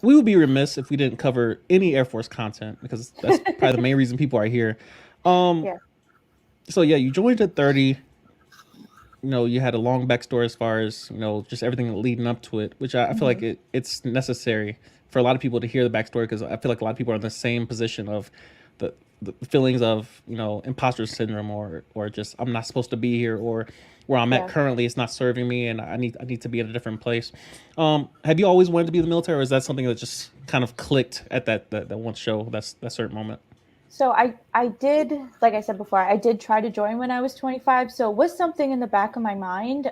we would be remiss if we didn't cover any Air Force content because that's probably the main reason people are here. Um, Yeah. so yeah, you joined at 30. You had a long backstory as far as just everything leading up to it, which I feel like Hmm. it's necessary for a lot of people to hear the backstory because I feel like a lot of people are in the same position of the the feelings of imposter syndrome or just I'm not supposed to be here or where I'm at Yeah. currently it's not serving me and I need to be in a different place. Have you always wanted to be in the military, or is that something that just kind of clicked at that one show, that certain moment? So I did, like I said before, I did try to join when I was 25. So it was something in the back of my mind.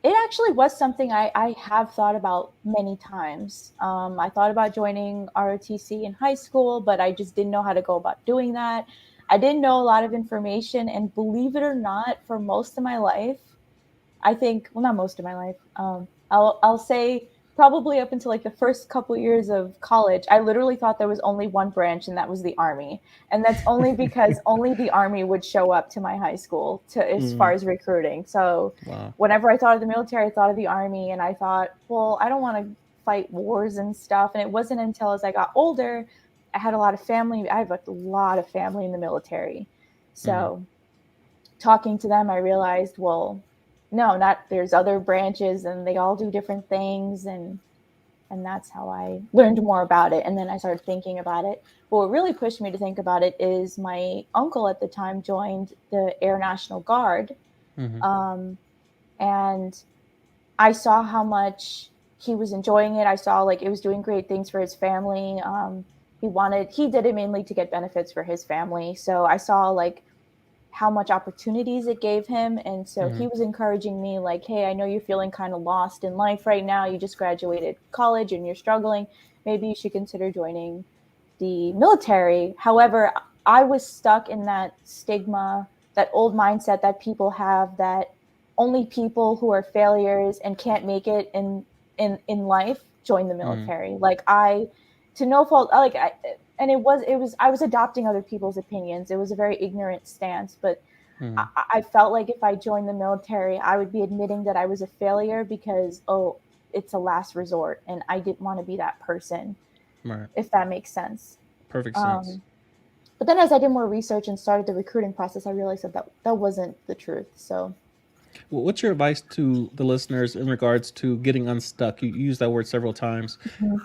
It actually was something I have thought about many times. I thought about joining ROTC in high school, but I just didn't know how to go about doing that. I didn't know a lot of information, and believe it or not, for most of my life, I think, well, not most of my life. I'll say probably up until like the first couple years of college, I literally thought there was only one branch, and that was the army. And that's only because only the army would show up to my high school to as far Mm, as recruiting. So wow. whenever I thought of the military, I thought of the army, and I thought, well, I don't want to fight wars and stuff. And it wasn't until as I got older, I had a lot of family. I have a lot of family in the military, Mm, so talking to them, I realized, well, no, not there's other branches and they all do different things, and that's how I learned more about it. And then I started thinking about it. But what really pushed me to think about it is my uncle at the time joined the Air National Guard, mm-hmm. um, and I saw how much he was enjoying it. I saw like it was doing great things for his family. He did it mainly to get benefits for his family. So I saw like how much opportunities it gave him. And so Mm-hmm. he was encouraging me, like, hey, I know you're feeling kind of lost in life right now. You just graduated college and you're struggling. Maybe you should consider joining the military. However, I was stuck in that stigma, that old mindset that people have that only people who are failures and can't make it in life join the Mm-hmm. military. Like I, to no fault, like I, and it was I was adopting other people's opinions. It was a very ignorant stance, but Mm-hmm. I felt like if I joined the military, I would be admitting that I was a failure because it's a last resort, and I didn't want to be that person, Right. if that makes sense. Perfect sense. Um, but then as I did more research and started the recruiting process, I realized that wasn't the truth. So, Well, what's your advice to the listeners in regards to getting unstuck? You use that word several times. mhm.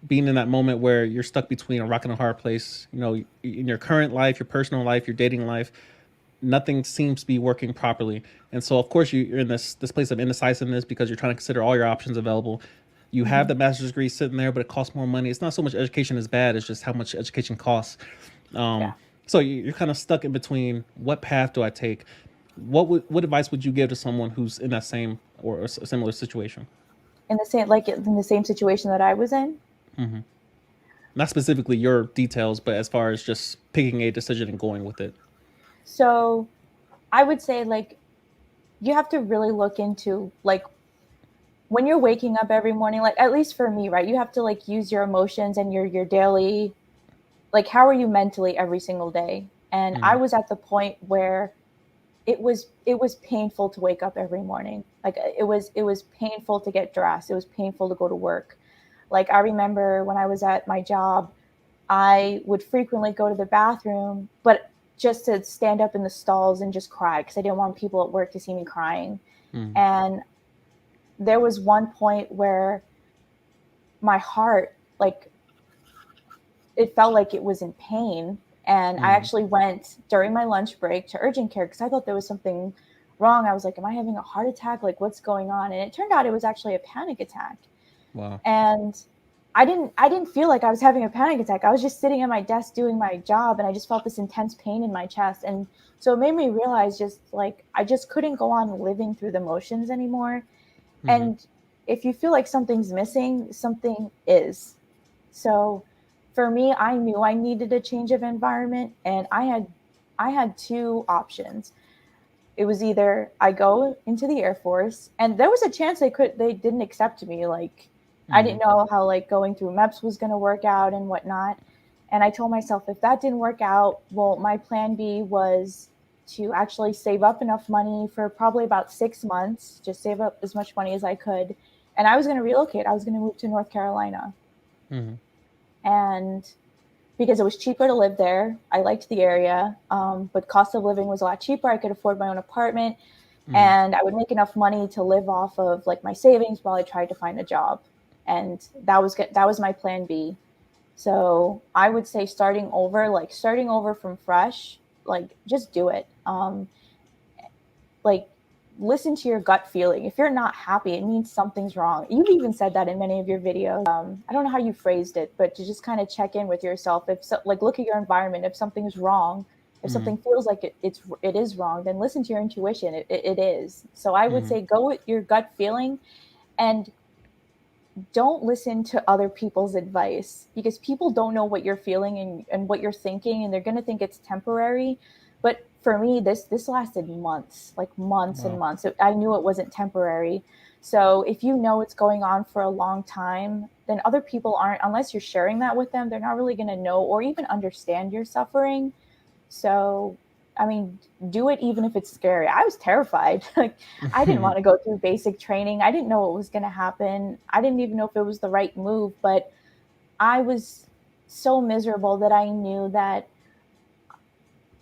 Being in that moment where you're stuck between a rock and a hard place, in your current life, your personal life, your dating life, nothing seems to be working properly. And so, of course, you're in this place of indecisiveness because you're trying to consider all your options available. You have Mhm. the master's degree sitting there, but it costs more money. It's not so much education is bad; it's just how much education costs. Um, Yeah. so you're kind of stuck in between. What path do I take? What advice would you give to someone who's in that same or a similar situation? In the same situation that I was in. Mm-hmm. Not specifically your details, but as far as just picking a decision and going with it. So I would say like you have to really look into like when you're waking up every morning, like at least for me, right? You have to like use your emotions and your daily, like how are you mentally every single day? And I Mm-hmm. was at the point where it was painful to wake up every morning. Like it was painful to get dressed. It was painful to go to work. Like I remember when I was at my job, I would frequently go to the bathroom, but just to stand up in the stalls and just cry because I didn't want people at work to see me crying. Mm-hmm. And there was one point where my heart, like, it felt like it was in pain. And I Mm-hmm. actually went during my lunch break to urgent care because I thought there was something wrong. I was like, am I having a heart attack? Like, what's going on? And it turned out it was actually a panic attack. Wow. And I didn't feel like I was having a panic attack. I was just sitting at my desk doing my job, and I just felt this intense pain in my chest. And so it made me realize just like I just couldn't go on living through the motions anymore. Mm-hmm. And if you feel like something's missing, something is. So for me, I knew I needed a change of environment, and I had two options. It was either I go into the Air Force, and there was a chance they didn't accept me. Like I Mm-hmm. didn't know how like going through MEPS was going to work out and whatnot. And I told myself if that didn't work out, well, my plan B was to actually save up enough money for probably about 6 months, just save up as much money as I could, and I was going to relocate. I was going to move to North Carolina. Mm-hmm. And because it was cheaper to live there, I liked the area, but cost of living was a lot cheaper. I could afford my own apartment, Mm-hmm. and I would make enough money to live off of like my savings while I tried to find a job. And that was my plan B. So I would say starting over from fresh, like just do it. Like listen to your gut feeling. If you're not happy, it means something's wrong. You've even said that in many of your videos. I don't know how you phrased it, but to just kind of check in with yourself. If so, like look at your environment. If something's wrong, if Mm-hmm. something feels like it is wrong, then listen to your intuition. It is. So I would Mm-hmm. say go with your gut feeling, and don't listen to other people's advice, because people don't know what you're feeling and what you're thinking, and they're going to think it's temporary. But for me, this lasted months, like months and Wow. months. I knew it wasn't temporary. So if you know it's going on for a long time, then other people aren't, unless you're sharing that with them, they're not really going to know or even understand your suffering. So, I mean, do it even if it's scary. I was terrified. Like, I didn't want to go through basic training. I didn't know what was going to happen. I didn't even know if it was the right move, but I was so miserable that I knew that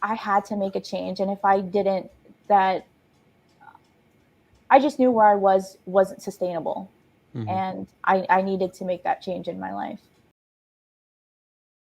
I had to make a change. And if I didn't, that I just knew where I wasn't sustainable. Mm-hmm. And I needed to make that change in my life.